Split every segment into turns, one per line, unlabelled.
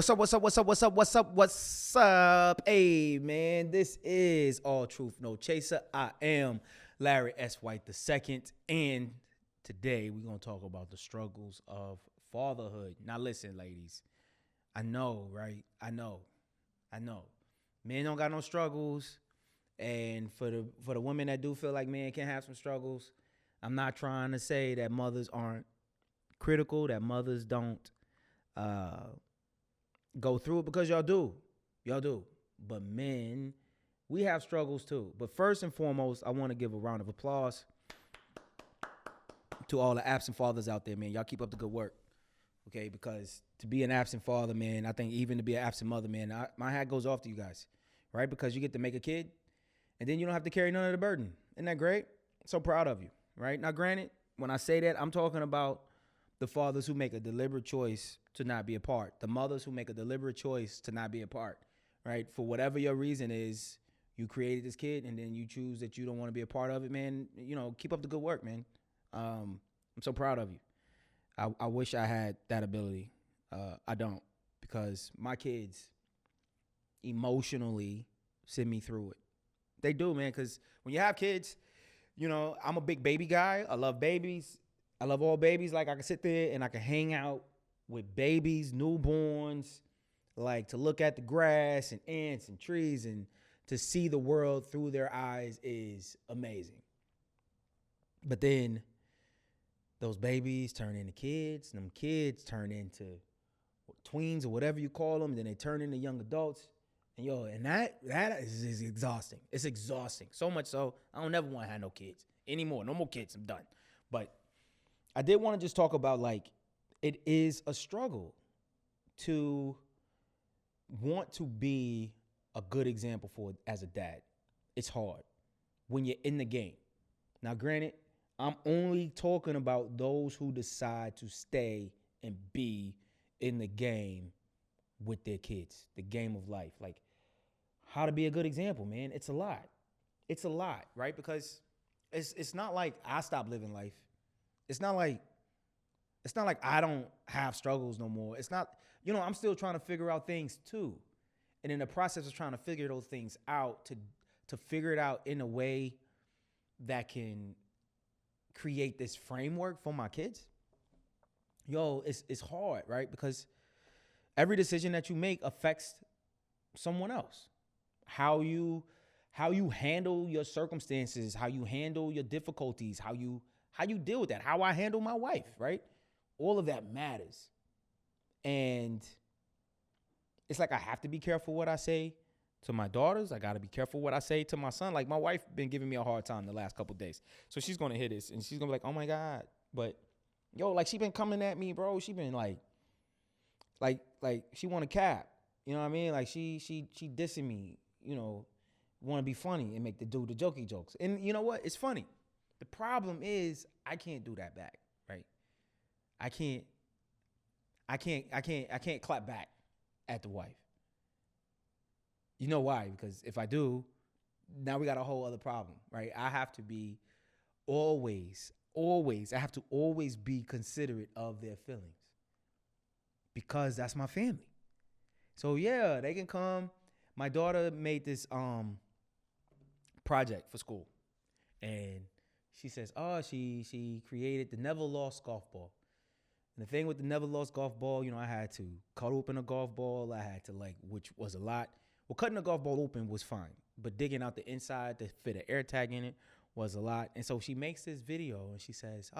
What's up? What's up? What's up? What's up? What's up? What's up? Hey, man, this is All Truth, No Chaser. I am Larry S. White II, and today we're going to talk about the struggles of fatherhood. Now, listen, ladies, I know, right? I know. Men don't got no struggles, and for the women that do feel like men can have some struggles, I'm not trying to say that mothers aren't critical, that mothers don't go through it, because y'all do. But men, we have struggles too. But first and foremost, I want to give a round of applause to all the absent fathers out there, man. Y'all keep up the good work, okay? Because to be an absent father, man, I think even to be an absent mother, man, my hat goes off to you guys, right? Because you get to make a kid, and then you don't have to carry none of the burden. Isn't that great? So proud of you, right? Now, granted, when I say that, I'm talking about the fathers who make a deliberate choice to not be a part, the mothers who make a deliberate choice to not be a part, right? For whatever your reason is, you created this kid and then you choose that you don't want to be a part of it, man. You know, keep up the good work, man. I'm so proud of you. I wish I had that ability. I don't, because my kids emotionally send me through it. They do, man, because when you have kids, you know, I'm a big baby guy. I love babies. I love all babies. Like, I can sit there and I can hang out with babies, newborns, like to look at the grass and ants and trees and to see the world through their eyes is amazing. But then those babies turn into kids, and them kids turn into tweens or whatever you call them. Then they turn into young adults. And that is exhausting. It's exhausting. So much so, I don't ever want to have no kids anymore. No more kids. I'm done. But I did want to just talk about, like, it is a struggle to want to be a good example for as a dad. It's hard when you're in the game. Now, granted, I'm only talking about those who decide to stay and be in the game with their kids, the game of life. Like, how to be a good example, man. It's a lot. It's a lot, right? Because it's not like I stopped living life. It's not like I don't have struggles no more. It's not, you know, I'm still trying to figure out things too. And in the process of trying to figure those things out, to figure it out in a way that can create this framework for my kids, it's hard, right? Because every decision that you make affects someone else. How you handle your circumstances, how you handle your difficulties, how you deal with that, how I handle my wife, right? All of that matters. And it's like I have to be careful what I say to my daughters. I got to be careful what I say to my son. Like, my wife been giving me a hard time the last couple of days. So she's going to hear this and she's going to be like, oh my God. But like, she been coming at me, bro. She been like she want to cap. You know what I mean? Like, she dissing me, you know, want to be funny and make the jokey jokes. And you know what? It's funny. The problem is I can't do that back, right? I can't clap back at the wife. You know why? Because if I do, now we got a whole other problem, right? I have to be always be considerate of their feelings, because that's my family. So yeah, they can come. My daughter made this project for school, and she says, she created the never lost golf ball. And the thing with the never lost golf ball, you know, I had to cut open a golf ball. I had to, which was a lot. Well, cutting a golf ball open was fine, but digging out the inside to fit an air tag in it was a lot. And so she makes this video and she says,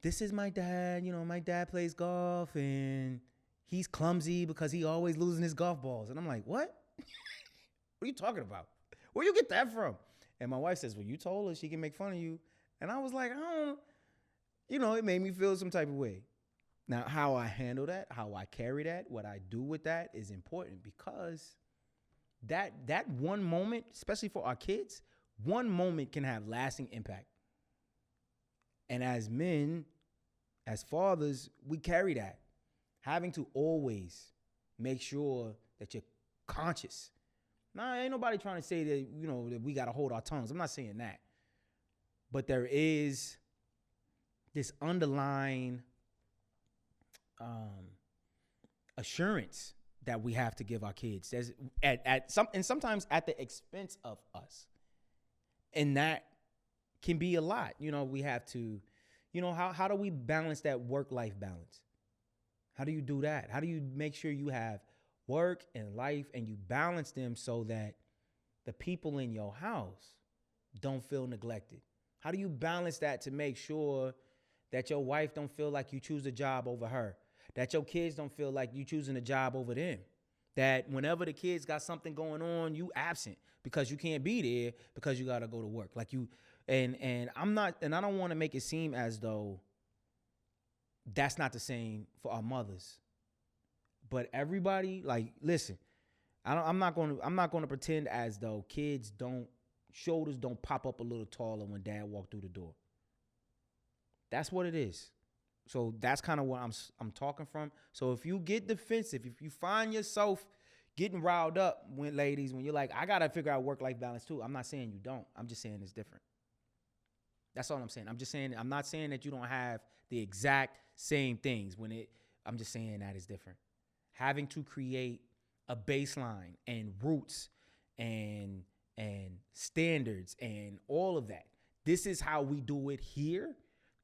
this is my dad. You know, my dad plays golf and he's clumsy because he always losing his golf balls. And I'm like, what? What are you talking about? Where you get that from? And my wife says, well, you told her she can make fun of you. And I was like, you know, it made me feel some type of way. Now, how I handle that, how I carry that, what I do with that is important, because that one moment, especially for our kids, one moment can have lasting impact. And as men, as fathers, we carry that. Having to always make sure that you're conscious. Now, ain't nobody trying to say that, you know, that we got to hold our tongues. I'm not saying that. But there is this underlying assurance that we have to give our kids. There's at some and sometimes at the expense of us. And that can be a lot. We have to, how do we balance that work-life balance? How do you do that? How do you make sure you have work and life and you balance them so that the people in your house don't feel neglected? How do you balance that to make sure that your wife don't feel like you choose a job over her? That your kids don't feel like you choosing a job over them? That whenever the kids got something going on, you absent because you can't be there because you got to go to work. Like you, and I don't want to make it seem as though that's not the same for our mothers. But everybody, like, listen, I'm not going to pretend as though shoulders don't pop up a little taller when dad walked through the door. That's what it is. So that's kind of what I'm talking from. So if you get defensive, if you find yourself getting riled up when you're like, I got to figure out work-life balance too. I'm not saying you don't. I'm just saying it's different. That's all I'm saying. I'm not saying that you don't have the exact same things I'm just saying that it's different. Having to create a baseline and roots and standards and all of that. This is how we do it here.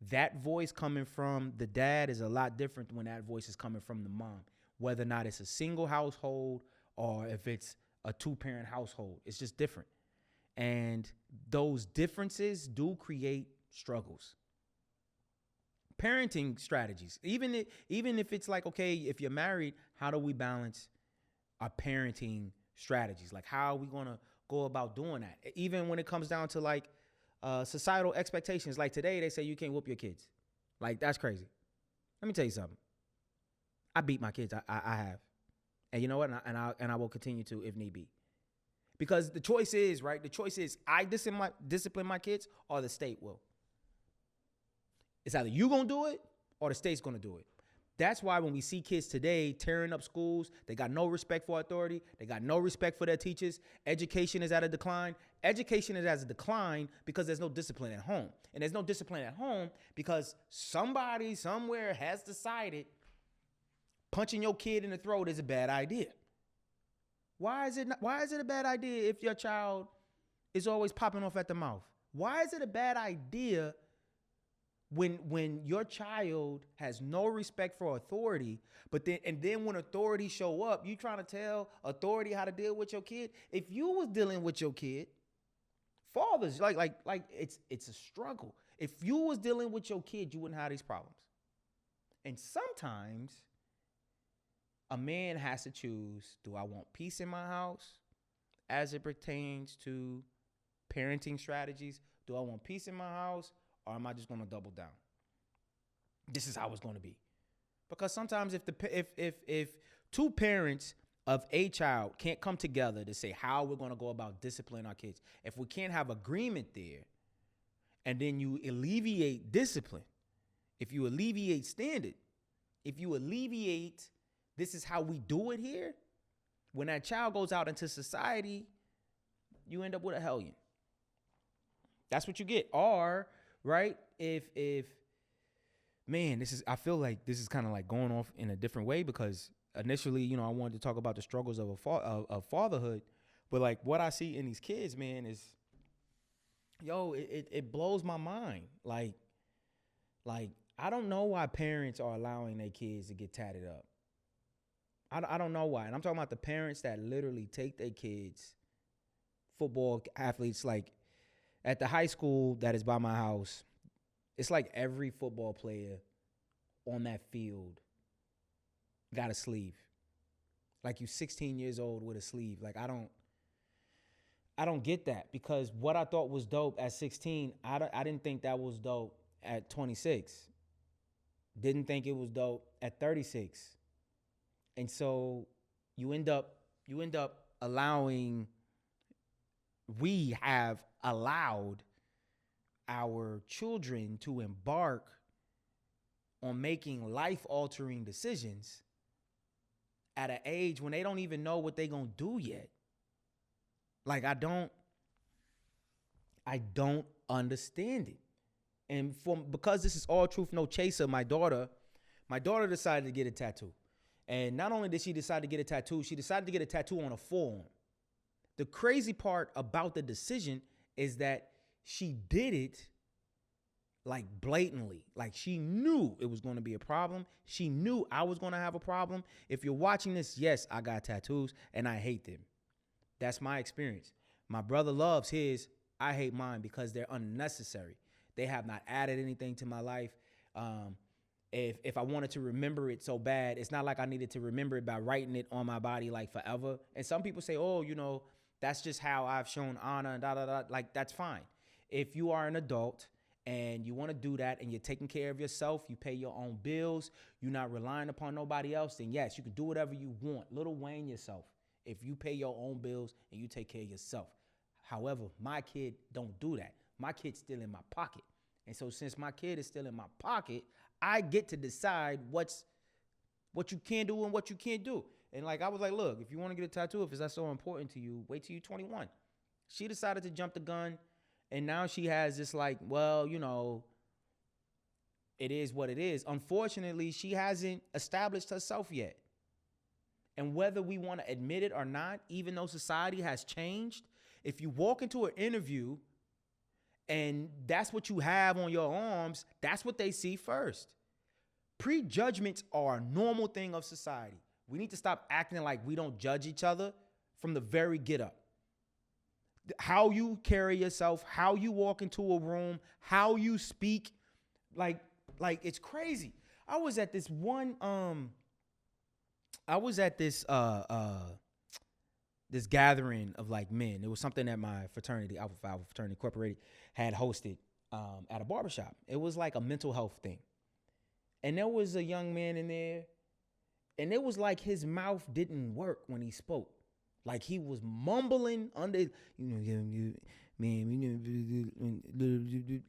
That voice coming from the dad is a lot different when that voice is coming from the mom, whether or not it's a single household or if it's a 2-parent household. It's just different. And those differences do create struggles. Parenting strategies, even if it's like, okay, if you're married, how do we balance our parenting strategies? Like, how are we going to go about doing that? Even when it comes down to like societal expectations. Like today, they say you can't whoop your kids. Like, that's crazy. Let me tell you something. I beat my kids. I have. And you know what? And I will continue to if need be. Because the choice is, right? The choice is I discipline my kids or the state will. It's either you going to do it or the state's going to do it. That's why when we see kids today tearing up schools, they got no respect for authority. They got no respect for their teachers. Education is at a decline. Education is at a decline because there's no discipline at home. And there's no discipline at home because somebody somewhere has decided punching your kid in the throat is a bad idea. Why is it a bad idea if your child is always popping off at the mouth? Why is it a bad idea when your child has no respect for authority, but then when authority show up, you trying to tell authority how to deal with your kid? If you was dealing with your kid, fathers, like it's a struggle. If you was dealing with your kid, you wouldn't have these problems. And sometimes a man has to choose, do I want peace in my house as it pertains to parenting strategies? Do I want peace in my house? Or am I just going to double down? This is how it's going to be. Because sometimes if 2 parents of a child can't come together to say how we're going to go about disciplining our kids, if we can't have agreement there, and then you alleviate discipline, if you alleviate standard, if you alleviate this is how we do it here, when that child goes out into society, you end up with a hellion. That's what you get. Or right? If man, I feel like this is kind of like going off in a different way because initially, I wanted to talk about the struggles of fatherhood, but like what I see in these kids, man, is, it blows my mind. Like I don't know why parents are allowing their kids to get tatted up. I don't know why. And I'm talking about the parents that literally take their kids, football athletes, like, at the high school that is by my house, it's like every football player on that field got a sleeve. Like, you 16 years old with a sleeve. Like, I don't get that, because what I thought was dope at 16, I didn't think that was dope at 26. Didn't think it was dope at 36. And so you end up allowing, we have allowed our children to embark on making life-altering decisions at an age when they don't even know what they're going to do yet. Like, I don't understand it. And because this is all truth, no chaser, my daughter decided to get a tattoo. And not only did she decide to get a tattoo, she decided to get a tattoo on a forearm. The crazy part about the decision is that she did it like blatantly. Like she knew it was going to be a problem. She knew I was going to have a problem. If you're watching this, yes, I got tattoos and I hate them. That's my experience. My brother loves his. I hate mine because they're unnecessary. They have not added anything to my life. If I wanted to remember it so bad, it's not like I needed to remember it by writing it on my body like forever. And some people say, oh, you know, that's just how I've shown honor and da da da. Like, that's fine. If you are an adult and you want to do that and you're taking care of yourself, you pay your own bills, you're not relying upon nobody else, then yes, you can do whatever you want. Lil Wayne yourself. If you pay your own bills and you take care of yourself. However, my kid don't do that. My kid's still in my pocket. And so since my kid is still in my pocket, I get to decide what you can do and what you can't do. And like, I was like, look, if you want to get a tattoo, if it's not so important to you, wait till you're 21. She decided to jump the gun. And now she has this like, well, you know, it is what it is. Unfortunately, she hasn't established herself yet. And whether we want to admit it or not, even though society has changed, if you walk into an interview and that's what you have on your arms, that's what they see first. Prejudgments are a normal thing of society. We need to stop acting like we don't judge each other from the very get up. How you carry yourself, how you walk into a room, how you speak, like it's crazy. I was at this this gathering of like men. It was something that my fraternity, Alpha Phi Alpha Fraternity Incorporated, had hosted at a barbershop. It was like a mental health thing. And there was a young man in there, and it was like his mouth didn't work when he spoke. Like he was mumbling under,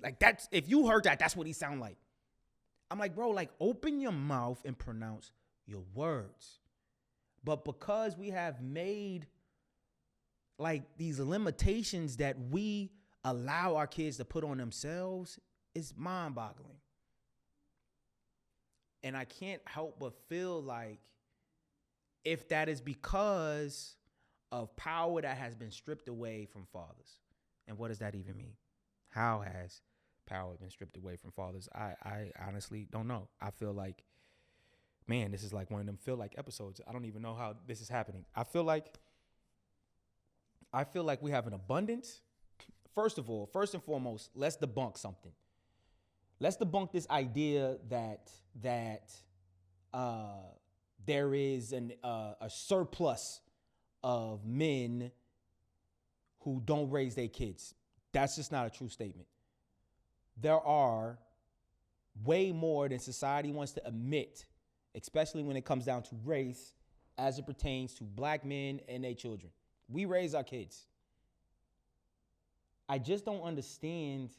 like that's, if you heard that, that's what he sound like. I'm like, bro, like open your mouth and pronounce your words. But because we have made like these limitations that we allow our kids to put on themselves, it's mind-boggling. And I can't help but feel like if that is because of power that has been stripped away from fathers. And what does that even mean? How has power been stripped away from fathers? I honestly don't know. I feel like, man, this is like one of them feel like episodes. I don't even know how this is happening. I feel like we have an abundance. First of all, first and foremost, let's debunk something. Let's debunk this idea that there is a surplus of men who don't raise their kids. That's just not a true statement. There are way more than society wants to admit, especially when it comes down to race, as it pertains to black men and their children. We raise our kids. I just don't understand,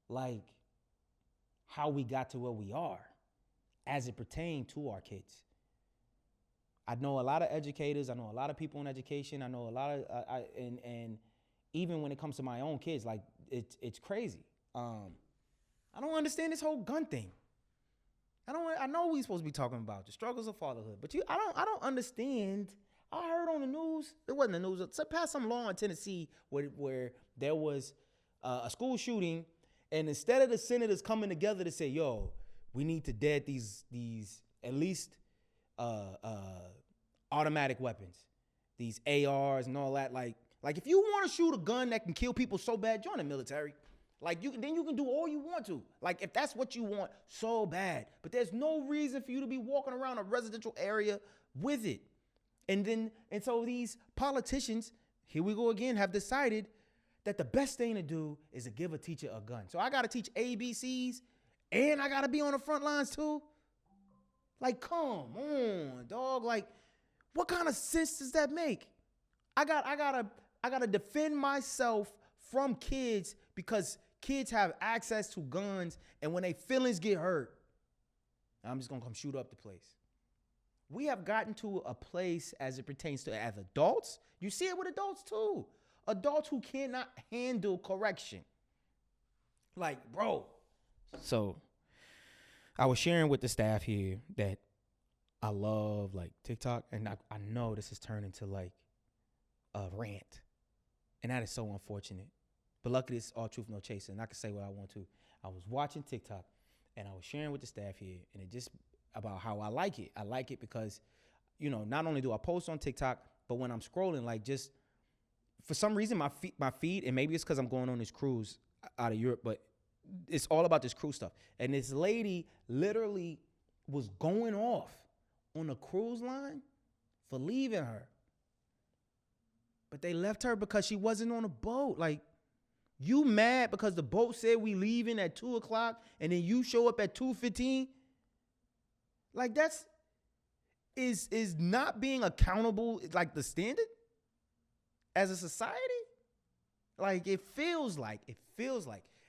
like, how we got to where we are as it pertains to our kids. I know a lot of educators. I know a lot of people in education. I know a lot of, and even when it comes to my own kids, like it's crazy. I don't understand this whole gun thing. I know we're supposed to be talking about the struggles of fatherhood, but I don't understand. I heard on the news, it wasn't the news, it passed some law in Tennessee where there was a school shooting, and instead of the senators coming together to say, yo, we need to dead these at least automatic weapons, these ARs and all that, like if you want to shoot a gun that can kill people so bad, join the military. Like then you can do all you want to. Like if that's what you want so bad. But there's no reason for you to be walking around a residential area with it. And so these politicians, here we go again, have decided that the best thing to do is to give a teacher a gun. So I got to teach ABCs and I got to be on the front lines too. Like, come on, dog. Like, what kind of sense does that make? I gotta defend myself from kids because kids have access to guns, and when their feelings get hurt, I'm just gonna come shoot up the place. We have gotten to a place as it pertains to as adults. You see it with adults too. Adults who cannot handle correction. Like, bro. So I was sharing with the staff here that I love like TikTok, and I know this is turning into like a rant, and that is so unfortunate. But luckily, it's all truth, no chaser, and I can say what I want to. I was watching TikTok, and I was sharing with the staff here, and it just about how I like it. I like it because, not only do I post on TikTok, but when I'm scrolling, like just for some reason, my feed, and maybe it's because I'm going on this cruise out of Europe, but it's all about this cruise stuff. And this lady literally was going off on a cruise line for leaving her. But they left her because she wasn't on a boat. Like, you mad because the boat said we leaving at 2 o'clock and then you show up at 2:15? Like, that's is not being accountable like the standard as a society? Like, it feels like.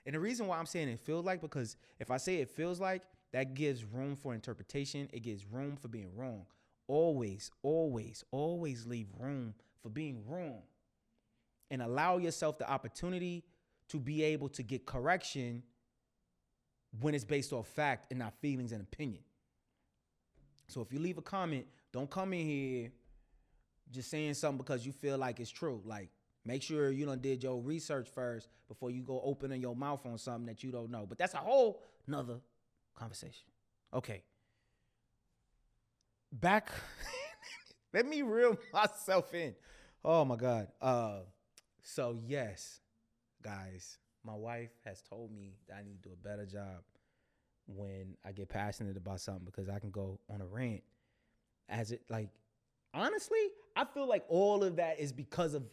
And the reason why I'm saying it feels like, because if I say it feels like, that gives room for interpretation. It gives room for being wrong. Always, always, always leave room for being wrong. And allow yourself the opportunity to be able to get correction when it's based off fact and not feelings and opinion. So if you leave a comment, don't come in here just saying something because you feel like it's true. Like, make sure you done did your research first before you go opening your mouth on something that you don't know. But that's a whole nother conversation. Okay. Back. Let me reel myself in. Oh my God. So yes, guys, my wife has told me that I need to do a better job when I get passionate about something, because I can go on a rant. Honestly, I feel like all of that is because of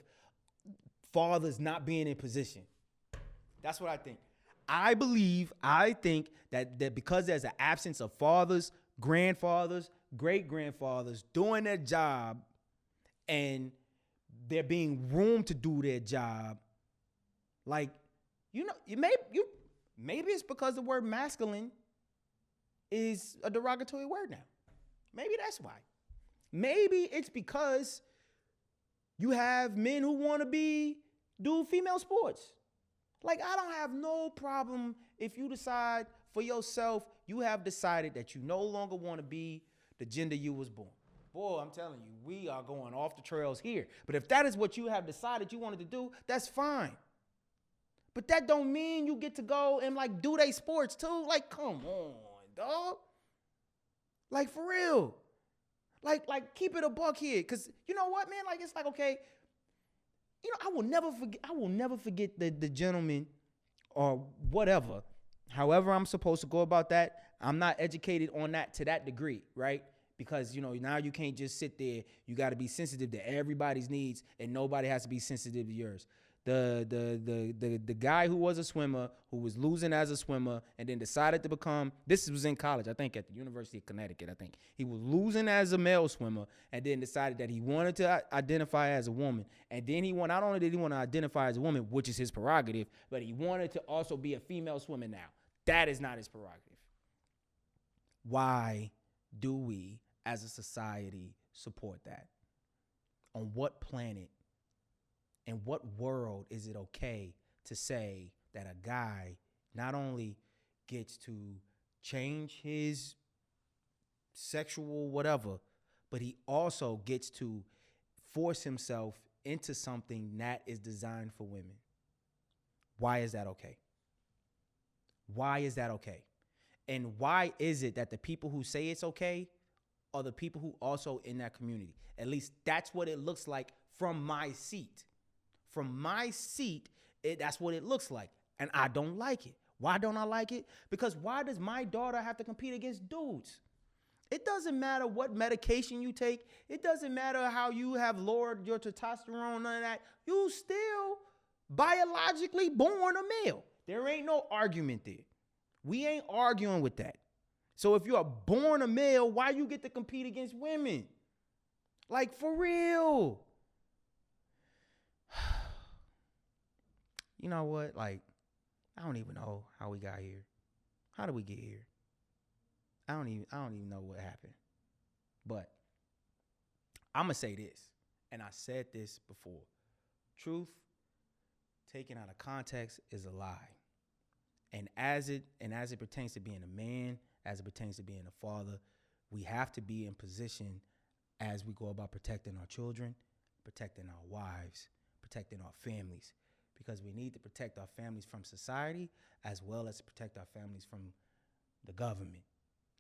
fathers not being in position. That's what I think. I think that because there's an absence of fathers, grandfathers, great-grandfathers doing their job, and there being room to do their job, like, maybe it's because the word masculine is a derogatory word now. Maybe that's why. Maybe it's because you have men who want to do female sports. Like, I don't have no problem if you decide for yourself, you have decided that you no longer want to be the gender you was born. Boy, I'm telling you, we are going off the trails here. But if that is what you have decided you wanted to do, that's fine. But that don't mean you get to go and like do they sports too. Like, come on, dog. Like, for real. Like keep it a buck here. Cause you know what, man? Like, it's like, okay, I will never forget the gentleman or whatever. However I'm supposed to go about that. I'm not educated on that to that degree, right? Because, now you can't just sit there. You got to be sensitive to everybody's needs, and nobody has to be sensitive to yours. The guy who was a swimmer, who was losing as a swimmer, and then decided to become, this was in college, I think at the University of Connecticut, I think. He was losing as a male swimmer, and then decided that he wanted to identify as a woman. And then not only did he want to identify as a woman, which is his prerogative, but he wanted to also be a female swimmer now. That is not his prerogative. Why do we, as a society, support that? On what planet? In what world is it okay to say that a guy not only gets to change his sexual whatever, but he also gets to force himself into something that is designed for women? Why is that okay? Why is that okay? And why is it that the people who say it's okay are the people who also in that community? At least that's what it looks like from my seat. From my seat, that's what it looks like. And I don't like it. Why don't I like it? Because why does my daughter have to compete against dudes? It doesn't matter what medication you take. It doesn't matter how you have lowered your testosterone, none of that. You still biologically born a male. There ain't no argument there. We ain't arguing with that. So if you are born a male, why you get to compete against women? Like, for real. You know what? Like, I don't even know how we got here. How did we get here? I don't even know what happened. But I'm gonna say this, and I said this before. Truth taken out of context is a lie. And as it pertains to being a man, as it pertains to being a father, we have to be in position as we go about protecting our children, protecting our wives, protecting our families, because we need to protect our families from society as well as protect our families from the government.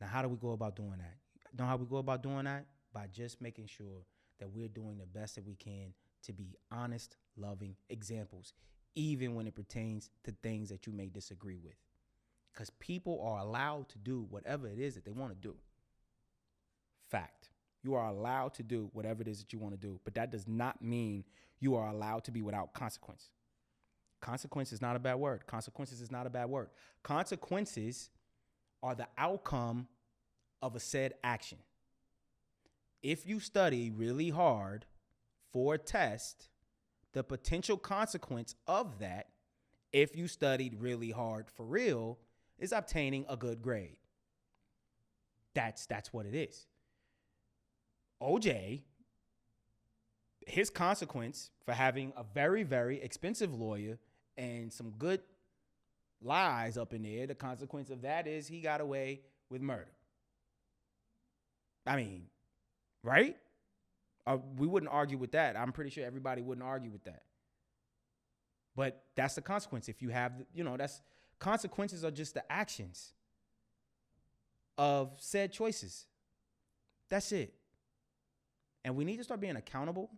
Now, how do we go about doing that? You know how we go about doing that? By just making sure that we're doing the best that we can to be honest, loving examples, even when it pertains to things that you may disagree with. Because people are allowed to do whatever it is that they want to do. Fact. You are allowed to do whatever it is that you want to do, but that does not mean you are allowed to be without consequence. Consequence is not a bad word. Consequences is not a bad word. Consequences are the outcome of a said action. If you study really hard for a test, the potential consequence of that, if you studied really hard for real, is obtaining a good grade. That's what it is. OJ, his consequence for having a very, very expensive lawyer and some good lies up in there, the consequence of that is he got away with murder. I mean, right? We wouldn't argue with that. I'm pretty sure everybody wouldn't argue with that. But that's the consequence. If you have, that's consequences are just the actions of said choices. That's it. And we need to start being accountable.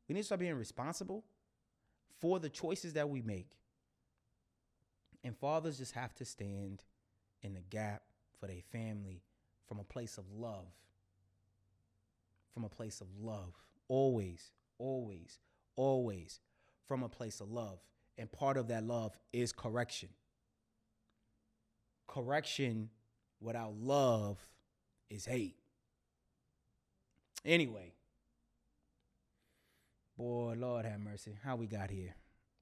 We need to start being responsible for the choices that we make. And fathers just have to stand in the gap for their family from a place of love. From a place of love. Always, always, always from a place of love. And part of that love is correction. Correction without love is hate. Anyway, boy, Lord have mercy. How we got here?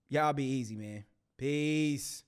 Y'all be easy, man. Peace.